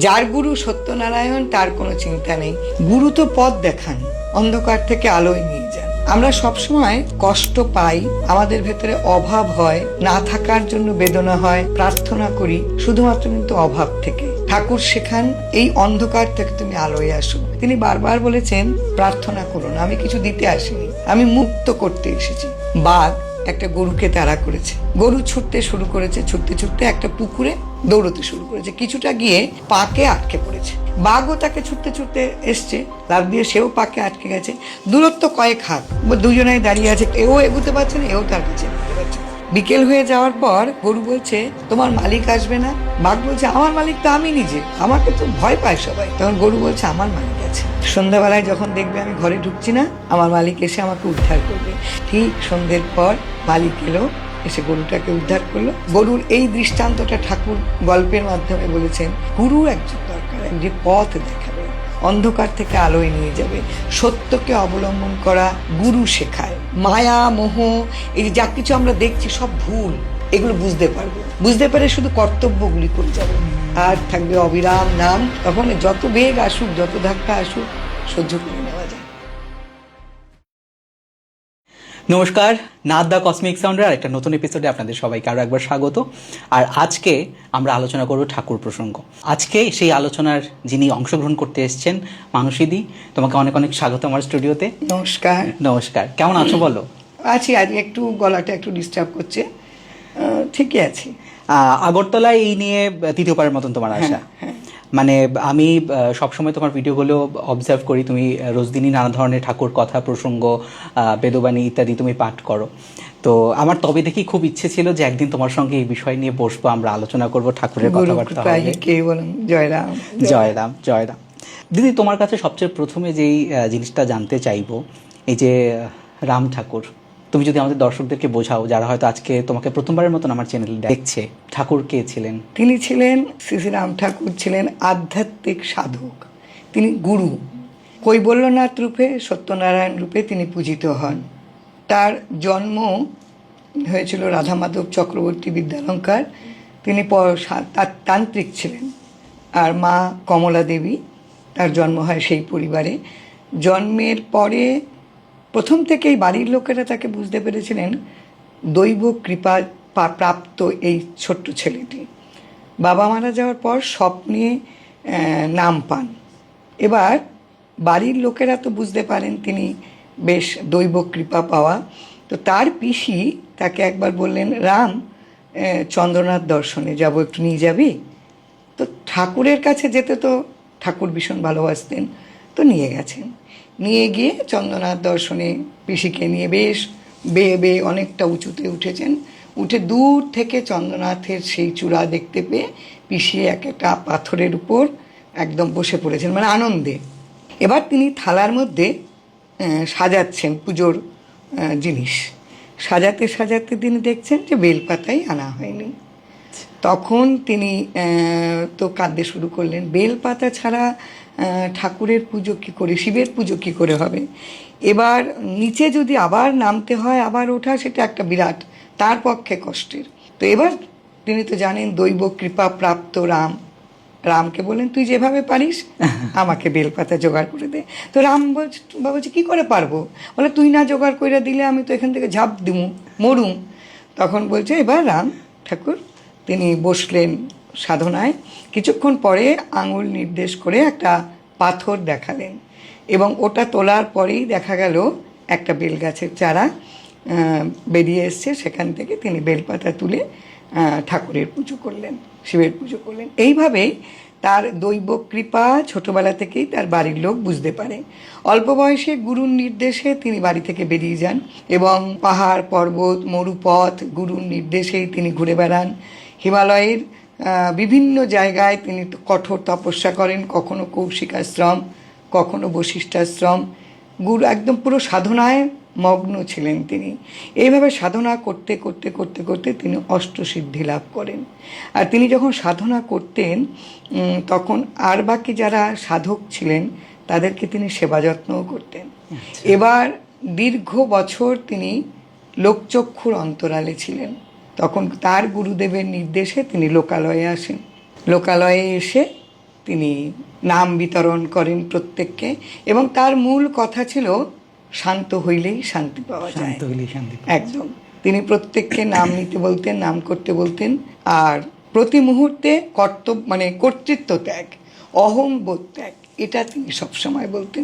যার গুরু সত্যনারায়ণ তার কোনো চিন্তা নেই। গুরু তো পথ দেখান, অন্ধকার থেকে আলোয় নিয়ে যান। আমরা সবসময় কষ্ট পাই, আমাদের ভেতরে অভাব হয়, না থাকার জন্য বেদনা হয়, প্রার্থনা করি শুধুমাত্র কিন্তু অভাব থেকে। ঠাকুর শেখান এই অন্ধকার থেকে তুমি আলোয় আসো। তিনি বারবার বলেছেন প্রার্থনা করুন, আমি কিছু দিতে আসিনি, আমি মুক্ত করতে এসেছি। বাঘ একটা গরুকে তাড়া করেছে, গরু ছুটতে শুরু করেছে, ছুটতে ছুটতে একটা পুকুরে দৌড়তে শুরু করেছে, কিছুটা গিয়ে পাকে আটকে পড়েছে। বাঘও তাকে ছুটতে ছুটতে এসছে, লাফ দিয়ে সেও পাকে আটকে গেছে। দূরত্ব কয়েক হাত, দুজনেই দাঁড়িয়ে আছে, এও এগুতে পারছে না, এও তার কাছে এগুতে পারছে না। বিকেল হয়ে যাওয়ার পর গরু বলছে তোমার মালিক আসবে না? বাঘ বলছে আমার মালিক তো আমি নিজে, আমাকে তো ভয় পায় সবাই। তখন গরু বলছে আমার মালিক আছে, সন্ধ্যাবেলায় যখন দেখবে আমি ঘরে ঢুকছি না, আমার মালিক এসে আমাকে উদ্ধার করবে। ঠিক সন্ধ্যের পর মালিক এলো, এসে গরুটাকে উদ্ধার করলো। গরুর এই দৃষ্টান্তটা ঠাকুর গল্পের মাধ্যমে বলেছেন, গুরু একজন দরকার, যে পথ দেখাবে, অন্ধকার থেকে আলোয় নিয়ে যাবে, সত্যকে অবলম্বন করা গুরু শেখায়। মায়া মোহ এই যা কিছু আমরা দেখছি সব ভুল, এগুলো বুঝতে পারবো, বুঝতে পারে শুধু কর্তব্যগুলি করে যাবে, আর থাকবে অবিরাম নাম। তখন যত বেগ আসুক, যত ধাক্কা আসুক, সহ্য করে নেওয়া যায়। নমস্কার, নাথ দ্য কসমিক সাউন্ডের একটা নতুন এপিসোডে আপনাদের সবাইকে আরও একবার স্বাগত। আর আজকে আমরা আলোচনা করব ঠাকুর প্রসঙ্গ। আজকে সেই আলোচনার যিনি অংশগ্রহণ করতে এসেছেন মানসীদি, তোমাকে অনেক অনেক স্বাগত আমার স্টুডিওতে। নমস্কার। নমস্কার, কেমন আছো বলো? আছি, আজ একটু গলাটা একটু ডিস্টার্ব করছে, ঠিকই আছি। আগরতলায় এই নিয়ে তৃতীয়বারের মতন তোমার আসা। মানে আমি সবসময় তোমার ভিডিওগুলো অবজার্ভ করি, তুমি রোজদিনই নানা ধরনের ঠাকুর কথা প্রসঙ্গ, বেদবাণী ইত্যাদি তুমি পাঠ করো। তো আমার তবে দেখি খুব ইচ্ছে ছিল যে একদিন তোমার সঙ্গে এই বিষয় নিয়ে বসবো, আমরা আলোচনা করবো, ঠাকুরের কথাবার্তা হবে। জয়রাম জয়রাম জয়রাম। দিদি, তোমার কাছে সবচেয়ে প্রথমে যেই জিনিসটা জানতে চাইবো, এই যে রাম ঠাকুর, তুমি যদি আমাদের দর্শকদেরকে বোঝাও যারা হয়তো আজকে তোমাকে প্রথমবারের মতন আমার চ্যানেল দেখছে, ঠাকুর কে ছিলেন? তিনি ছিলেন, শ্রী শ্রী রাম ঠাকুর ছিলেন আধ্যাত্মিক সাধক, তিনি গুরু। কৈবল্যনাথ রূপে, সত্যনারায়ণ রূপে তিনি পূজিত হন। তার জন্ম হয়েছিল রাধা মাধব চক্রবর্তী বিদ্যালঙ্কার, তিনি তান্ত্রিক ছিলেন। আর মা কমলা দেবী, তার জন্ম হয় সেই পরিবারে। জন্মের পরে প্রথম থেকেই বাড়ির লোকেরা তাকে বুঝতে পেরেছিলেন দৈব কৃপা প্রাপ্ত এই ছোট্ট ছেলেটি। বাবা মারা যাওয়ার পর স্বপ্নে নাম পান। এবার বাড়ির লোকেরা তো বুঝতে পারেন তিনি বেশ দৈব কৃপা পাওয়া। তো তার পিসি তাকে একবার বললেন, রাম, চন্দ্রনাথ দর্শনে যাব, একটু নিয়ে যাবি? তো ঠাকুরের কাছে যেতে তো ঠাকুর ভীষণ ভালোবাসতেন, তো নিয়ে গেছেন। নিয়ে গিয়ে চন্দ্রনাথ দর্শনে পিসিকে নিয়ে বেশ বেয়ে বেয়ে অনেকটা উঁচুতে উঠেছেন। উঠে দূর থেকে চন্দ্রনাথের সেই চূড়া দেখতে পেয়ে পিসি একটা পাথরের উপর একদম বসে পড়েছেন, মানে আনন্দে। এবার তিনি থালার মধ্যে সাজাচ্ছেন পুজোর জিনিস, সাজাতে সাজাতে তিনি দেখছেন যে বেলপাতাই আনা হয়নি। তখন তিনি তো কাঁদতে শুরু করলেন, বেলপাতা ছাড়া ঠাকুরের পুজো কী করে, শিবের পুজো কী করে হবে? এবার নিচে যদি আবার নামতে হয়, আবার ওঠা, সেটা একটা বিরাট তার পক্ষে কষ্টের। তো এবার তিনি তো জানেন দৈব কৃপা প্রাপ্ত রাম, রামকে বললেন তুই যেভাবে পারিস আমাকে বেলপাতা জোগাড় করে দে। তো রাম বলছে কী করে পারবো? বলে তুই না জোগাড় করে দিলে আমি তো এখান থেকে ঝাঁপ দিমু, মরুম। তখন বলছে এবার রাম ঠাকুর তিনি বসলেন সাধনায়। কিছুক্ষণ পরে আঙুল নির্দেশ করে একটা পাথর দেখালেন, এবং ওটা তোলার পরেই দেখা গেল একটা বেলগাছের চারা বেরিয়ে এসছে। সেখান থেকে তিনি বেলপাতা তুলে ঠাকুরের পুজো করলেন, শিবের পুজো করলেন। এইভাবেই তার দৈব কৃপা ছোটবেলা থেকেই তার বাড়ির লোক বুঝতে পারে। অল্প বয়সে গুরুর নির্দেশে তিনি বাড়ি থেকে বেরিয়ে যান, এবং পাহাড় পর্বত মরুপথ গুরুর নির্দেশেই তিনি ঘুরে বেড়ান। হিমালয়ের বিভিন্ন জায়গায় তিনি কঠোর তপস্যা করেন, কখনো কৌশিকাশ্রম, কখনো বশিষ্ঠাশ্রম। গুরু একদম পুরো সাধনায় মগ্ন ছিলেন তিনি। এইভাবে সাধনা করতে করতে করতে করতে তিনি অষ্টসিদ্ধি লাভ করেন। আর তিনি যখন সাধনা করতেন তখন আর বাকি যারা সাধক ছিলেন তাদেরকে তিনি সেবা যত্নও করতেন। এবার দীর্ঘ বছর তিনি লোকচক্ষুর অন্তরালে ছিলেন। তখন তার গুরুদেবের নির্দেশে তিনি লোকালয়ে আসেন। লোকালয়ে এসে তিনি নাম বিতরণ করেন প্রত্যেককে, এবং তার মূল কথা ছিল শান্ত হইলেই শান্তি পাওয়া যায়। শান্ত হইলেই শান্তি। একদম, তিনি প্রত্যেককে নাম নিতে বলতেন, নাম করতে বলতেন, আর প্রতি মুহূর্তে কর্তৃত্ব ত্যাগ, অহংবোধ ত্যাগ, এটা তিনি সবসময় বলতেন।